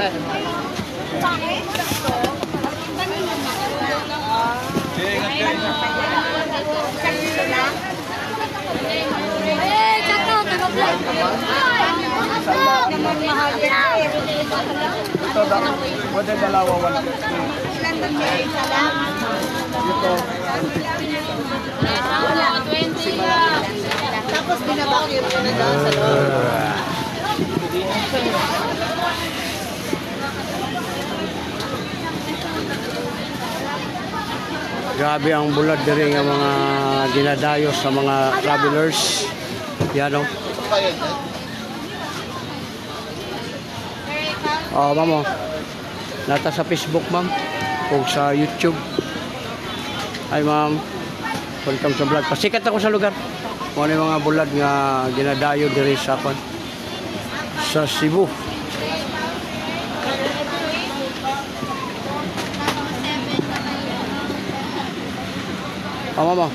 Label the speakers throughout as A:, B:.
A: Ito daw, pwede dalawa 150. Ito,
B: 20 lang. Tapos binabakir ko na daan sa loob.
C: Grabe ang bulad diri nga mga dinadayo sa mga travelers. Yan o. Oh, ma'am. Nata sa Facebook, ma'am. O sa YouTube. Ay, ma'am. Welcome sa vlog. Pasikat ako sa lugar. Kung ano yung mga bulad nga dinadayo diri sa Cebu. Oh, mama.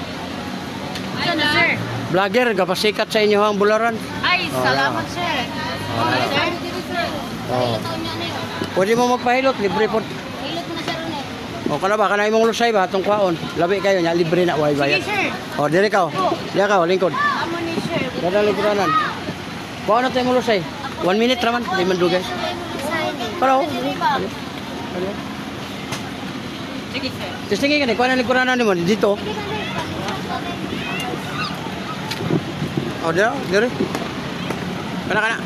B: Ano, sir?
C: Vlogger, kapasikat sa inyo ang bularan.
B: Ay, salamat, sir. Sir?
C: Oh. Pwede mo magpahilot, libre po.
B: Hilot mo na, sir, ulit.
C: O, kana ba? Kana imong lusay ba? Itong kwaon. Labi kayo niya, libre na. Way bayad.
B: Sige, sir.
C: O, dire ka. Diya ka, lingkod.
B: Amo ni, sir.
C: Dada libranan. Kwaon na tayo imong lusay. 1 minute raman. Di man dugay. Pero,
B: Sige, sir.
C: testingin ka na. Kuha na libranan naman. Dito. O, dire. Kana.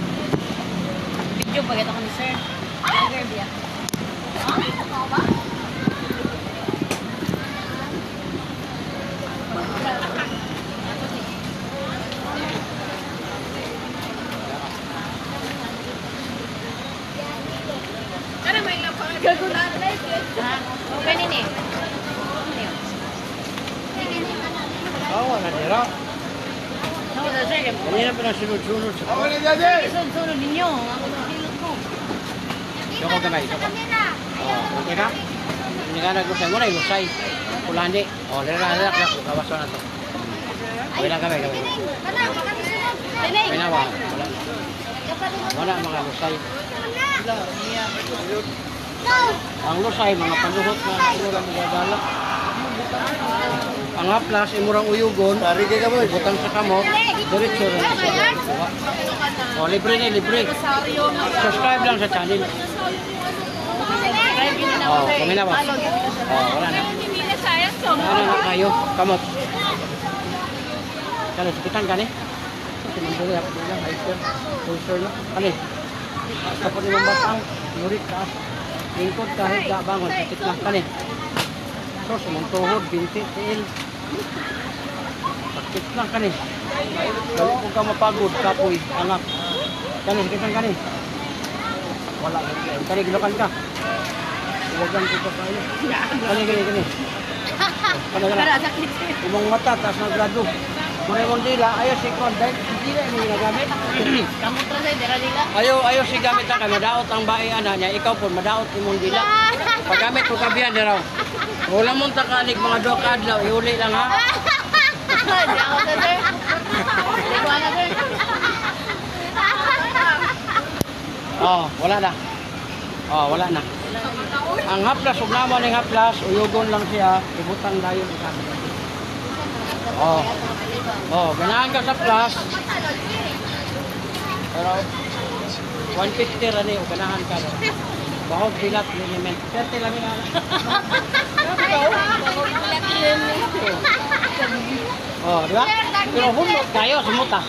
B: Video pa kita ko ni, sir. Vlogger biya. Kana may lapang gagunan live. Okay ni.
C: Oo, nadira.
B: No, sir.
C: Kanina pa na sunod-sunod.
B: Sunod ninyo. Ako na hilot ko.
C: Yoko gamay. Oh, okay na? Hindi ka naglusay mo na, ilusay. Kulandi. O, lera. Kawaso na to. Okay lang gamay. Okay na ba? Wala mga lusay. Ang lusay, mga panduhot na inulang magagala. Ang haplas, imurang uyugon. Butang sa kamot. Diretso rin siya. O, libre. Subscribe lang sa channel. Oh, kami na ba? Oh, wala na. Ano na kayo? Kamot. Kali, sakitan ka ni? Kasi manduri ako nila. Hiker. Pulser na. Kali. Tapos ni Mambatang. Nurit ka. Lingkod kahit ka bangon. Sakit lang. Kali. So, sumuntuhod. Binti. Tiil. Sakit lang kani. Dali kung ka mapagod. Kapoy. Anak. Kani, sakitan ka ni? Wala. Kani, gilakan ka. Iwagan ko pa kayo. Kani. Imong mata, taas na grado. Muna yung dila, ayaw si Kon. Dahil dila yung ginagamit.
B: Kamutra sa dira nila.
C: Ayaw si gamit na kay madaot ang bae ana niya. Ikaw po, madaot imong dila. Paggamit ko kabihan na raw. Wala mong takalig mga 2 kadlaw. Iuli lang ha.
B: Hindi ako sa sir. Hindi ko na, sir.
C: Wala na. Ang haplas, huwag naman ng haplas, uyugon lang siya, ibutang dayon isa. Ganahan ka sa plus. Pero, 150 rani, o ganahan ka. Bahog bilat, liniment. 30 lang yung di ba? Pero humot tayo, sumuta.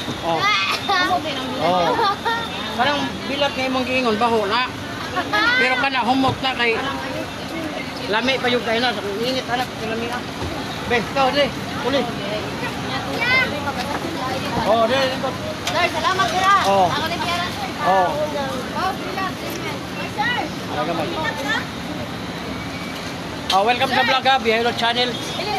C: Parang bilat nga imong giingon, baho na. Pero kana humot na kay lami pa yung kayo na. Init anak, lami na. Be, ikaw, dali. Uli. Dali.
B: Sir, salamat sir. Ako ni Piera, sir.
C: Welcome sa vlog ha, Bihilo Channel.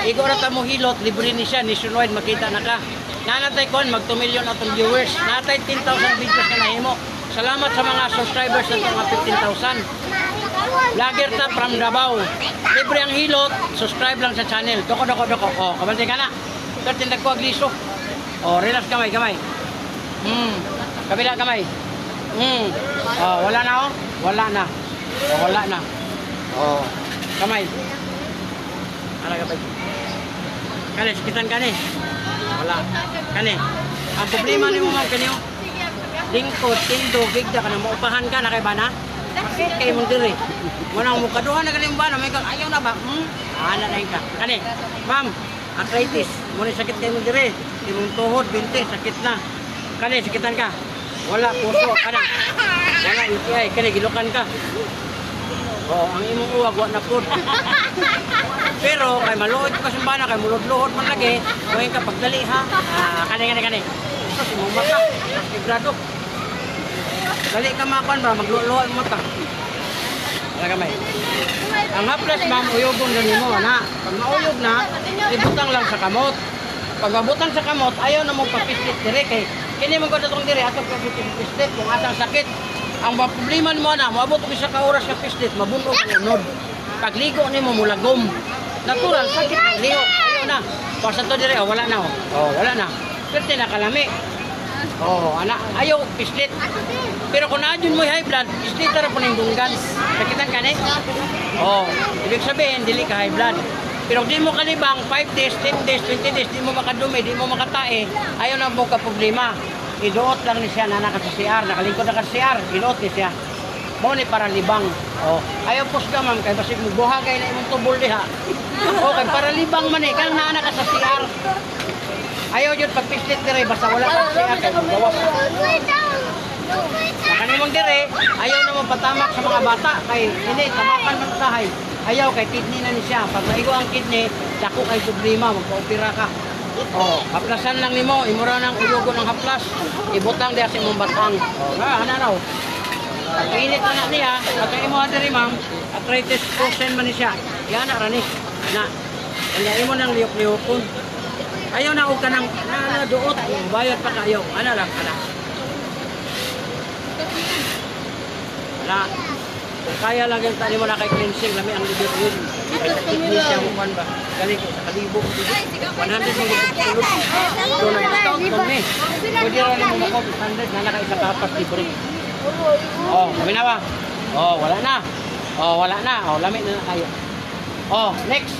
C: Igo na ta mo hilot, libre ni siya, nationwide, makita na ka. Nanatay kon, mag 2 million atong viewers. Natay 10,000 videos na nahimo. Salamat sa mga subscribers na mga 15,000. Vlogger ta from Davao. Libre ang hilot, subscribe lang sa channel. Doko. Kabantay ka na. Pero tindag ko agliso. Relax kamay. Kabila kamay. Wala na. Wala na. Oh. Kamay. Ala ka ba? Kani, sakitan kani. Wala. Kani. Ang problema ni mo ma'am kanyo. Lingkod, tindo, gigda ka na maupahan ka na kay bana. Bakit kayo mong diri? Munang mukaduhan na galing bana, may kang ayaw na ba? Ana na ka. Kani. Ma'am, arthritis. Muna sakit kayo mong diri. Imong tuhod, binti, sakit na. Kani, sakitan ka. Wala, puso, kana. Wala, UTI, kani, gilukan ka. Oh, ang imong uwag, wala na food. Pero, kay maluod ko kasumbana, kay mulod-luhod man lagi, huwag ka pagdali, ha? Kani. Ito, si mong mata, sigurado. Dali ka makuan ba, magluhod ang mata. Wala ka may. Ang haplas, ma'am, uyugon din mo, na. Pag mauyog na, ibutang lang sa kamot. Pag mabutang sa kamot, ayaw na mong papislit dire, kay kini mo ko itong dire, ato papislit, kung asang sakit. Ang problema mo na, maabot ko sa kauras ka pislit, mabunog ang unod. Pagligo ni mo mulagom. Natural, sakit ang liho. Ayaw na. Pag to dire, wala na. Wala na. Pero nakalami. Anak, ayaw, pislit. Pero kung naadyon mo high blood, pislit na rin po ng dunggan. Sakitan ka ni? Ibig sabihin, dili ka high blood. Pero di mo kalibang, 5 days, 10 days, 20 days, di mo makadumi, di mo makatae, ayaw na mo ka problema. Iduot lang ni siya na naka sa CR, nakalingkod na ka sa CR, iduot ni siya. Mo ni para libang. Ayaw pos ka ma'am, kay basig mo buhagay na imong tubol diha. Kay para libang man eh, kang naanak ka sa CR. Ayaw yun pagpislit dire, basta wala ka sa CR, kay magawas. Nakanimong dire, ayaw na mo patamak sa mga bata, kay hindi, tamakan man usahay. Ayaw, kay kidney na ni siya. Pag maigo ang kidney, dako kay problema, magpa-opera ka. Haplasan lang nimo, imura ng uyugo ng haplas. Ibutang diya sa imong batang. Hana raw. Pag-init na niya, pagka imo adiri ma'am, arthritis frozen man ni siya. Yan na rani. Na. Kanya imo nang liyok-liyokon. Ayaw na og kanang duot, bayad pa kayo. Ana lang ana. Na. Kaya lang yung tali mo na kay cleansing, lami ang liver yun. Kidney siya mo ba? Galing sa kalibog. 100 mo tulog. So, nag-discount ko me. Pwede rin mo makop 100 na naka isang kapas libre. Kami na ba? Wala na. Wala na. Lamig na kayo. Next.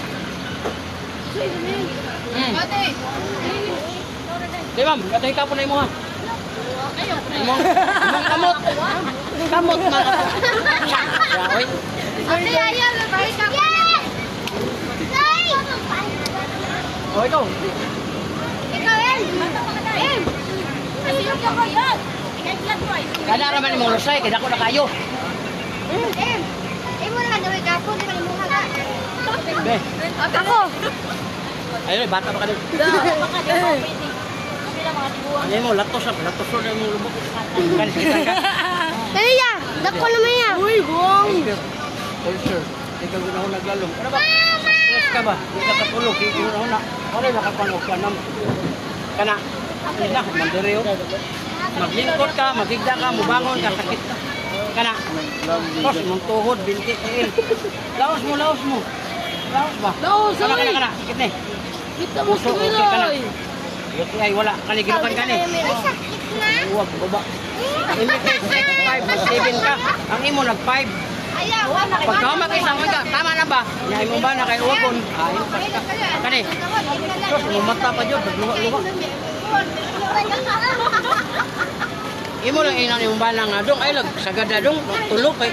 C: Di ma'am, katay ka po na mo ha. Imong kamot. Kamot man ako. Oy.
B: Ate, ayaw na tayo ka.
C: Ikaw.
B: Ikaw, Em. Kasino ka ko yun?
C: Kada raman imong lusay, kaya ako na kayo.
B: Em. Mo na gawin ka po, di ba mo haga?
C: Be.
B: Ako.
C: Ayun, bata pa ka din. Ano mo, latos na yung lubok. Kan, sikitan ka.
B: Kaya ya, dako naman ya. Uy, buwang.
C: Ulcer. Ikaw na ako naglalong. Ano ba? Stress ka ba? Hindi ka katulog. Ikaw na ako na. Ano yung makapanog ka naman? Kana. Hindi na, mandireo. Maglingkod ka, magigda ka, mubangon ka, sakit ka. Kana. Tos, mong tuhod, binti, tiil. Laos mo. Laos ba?
B: Laos,
C: Kana. Sakit na eh.
B: Kita mo sa milay.
C: Ay, wala. Kanigilukan ka ni. Huwag, baba. Imitate 5, 7 ka. Ang imo nag-5. Pagkamak isang ka, tama na ba? Nyay mo ba na kay uwagon? Impas ka. Kani. Sos, mumata pa dyan. Luha. Imo lang inan yung ba nga dong. Ay, sagad na dong. Tulog kay.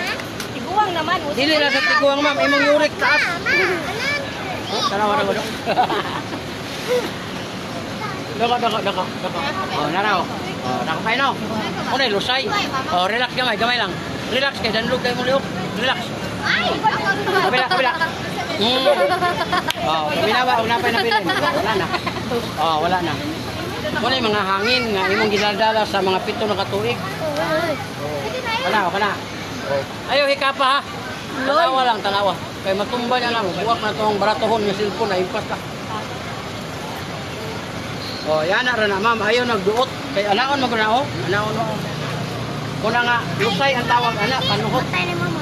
B: Tiguang naman.
C: Dili na sa tiguang ma'am. Imong yurik taas. Tanawa na mo dong. Dako. Naraw. Nakapay no. Unay lusay. Relax gamay lang. Relax kay danlog kay mo liok. Relax. Kabila. Binawa og napay na bilin. Wala na. Wala na. Kunay mga hangin nga imong ginadala sa mga 7 na katuig. Kana. Ayo hikapa ha. Tanawa. Kay matumba niya lang. Buwak na tong baratohon nga cellphone na impas ka. Yan na rin na ma'am, ayaw nagduot. Kaya anaon mo na anaon mo. Kuna nga, lusay ang tawag, panuhot.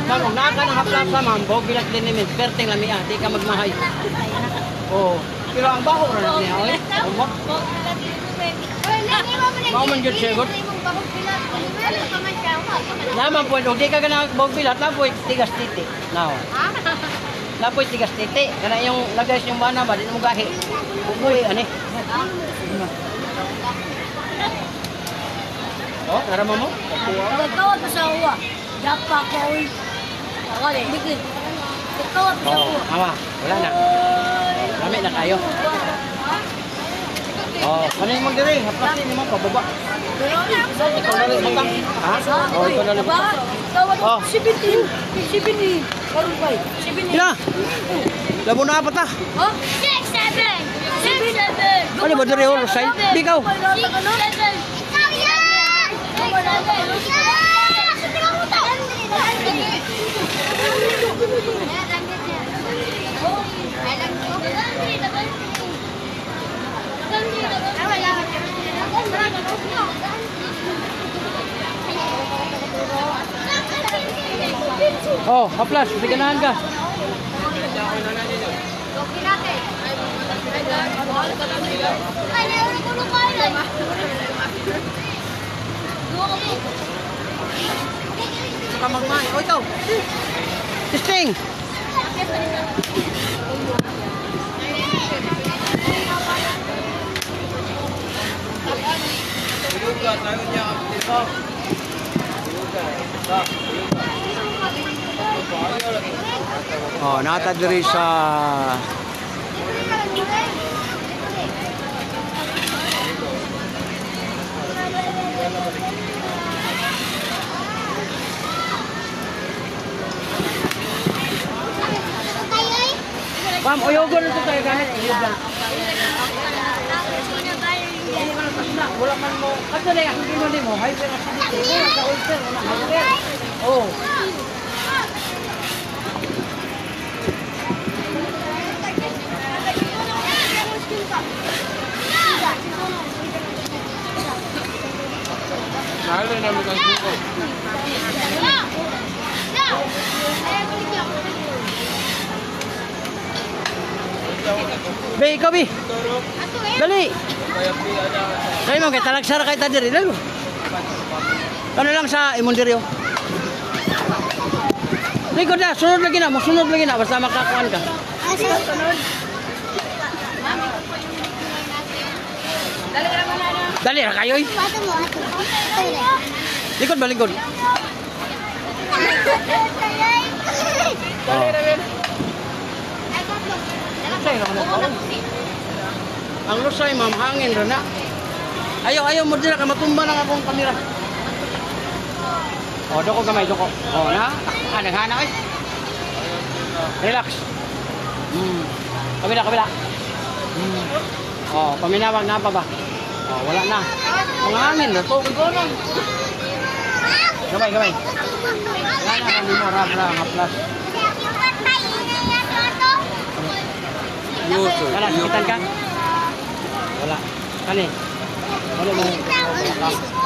C: Ma'am, kung naka ng haplasa ma'am, bawag bilat linimit, perting lamia, di ka magmahay. Pero ang baho rin niya, Mauman yun siya, Naman po, hindi ka ganang bogbilat, napoy tigas titi. Now. Napoy tigas titi. Kana yung lagay yung bana ba, di mo gahi. Uy, ani. Oh, narama mo?
B: Nagkawat pa sa uwa. Dapa ko. Wala, bigli. Nagkawat pa sa
C: Oh,
B: uwa.
C: ama, wala na. Dami na kayo. Oh, kanin mo diri, haplasin mo pababa. Ikaw na rin matang. Ha? Oh, ikaw na rin matang. Oh.
B: 17. 17. Karon bay. 17.
C: Ila. Labo na apat ah.
B: Oh? 6, 7. 6, 7.
C: Ano ba diri oh, say? Bigaw.
B: 6, 7.
C: Oh, haplas, siganahan ka. Saka magmay. Oh, ikaw. Testing. Oh, nata diri sa Ma'am, uyogon na ito tayo gamit. Uyog lang. Wala man mo. Kasi na yung hindi mo. Hyperacidity. Wala sa ulcer. Wala hyper. Oh.
A: Mahal na namin ang suko.
C: Be, ikaw, Be. Dali. Dali mo, kaya talagsara kayo tadiri. Dali mo. Ano lang sa imundiryo. Likod na, sunod lagi na. Sunod lagi na. Basta makakuan ka. Dali na kayo. Likod ba, likod? Ang lusay, ma'am, hangin rin na. Ayaw mo din na, matumba lang akong kamera. O, doko gamay, doko. O, na? Naghana kayo. Relax. Kabila. O, paminawag na pa ba? O, wala na. Ang hangin na to. Gamay. Wala na, hindi mo, rabra, haplas. Wala, sakitan ka? Wala. Kani? Wala mo.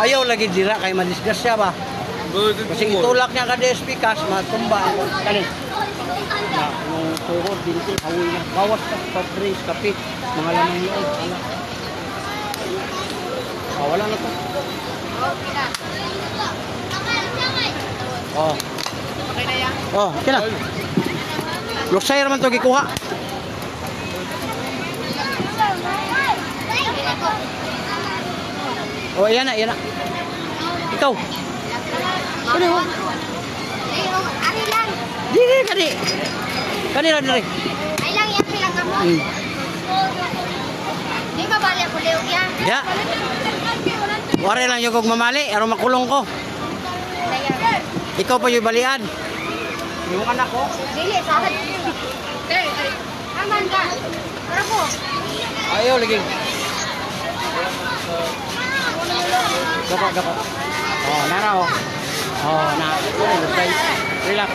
C: Ayaw lagi dira kay madisgas siya ba? Kasi itulak niya ka DSP cash, matumba ako. Kani? Yung tuhod, binti, hawi na. Bawas ka, soft drinks, kape, mga lamang loob. Wala na to. Oh. Oh, kina. Luksay naman to gikuha. Oh, yan na. Ikaw. Ano ho?
B: Ari lang.
C: Kani. Kani lang diri.
B: Ay lang yan bilang kamo. Di ba bali ako liog yan?
C: Ya. Wari lang yung kog mamali, aron makulong ko. Ikaw pa yung balian. Yung anak ko.
B: Dili sa akin. Aman ka. Para ko.
C: Ayaw lagi. Dako. Oh, nara oh. Oh, na. Okay. Relax.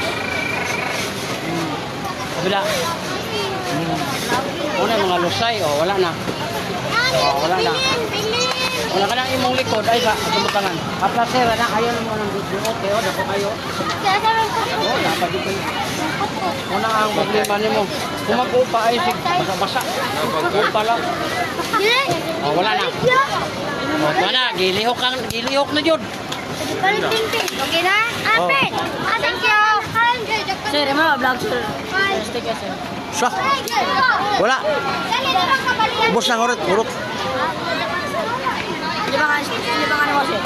C: Kabila. Una mga lusay, oh, wala na. Oh, wala na. Wala ka nang imong likod ay sa tumutangan. Aplasera na ayaw mo ng video. Okay, oh, dako kayo. Oh, dapat dito. Una ang problema nimo. Kung mag-upa ay basa-basa. Mag-upa lang. Oh, wala na. O, mana, gilihok na jud.
B: Okay na?
C: Oh.
B: Thank you. Sir, mo vlog sir. Stick sir.
C: Sa. Wala. Ubos na hurot.
B: Di ba ka naman sir?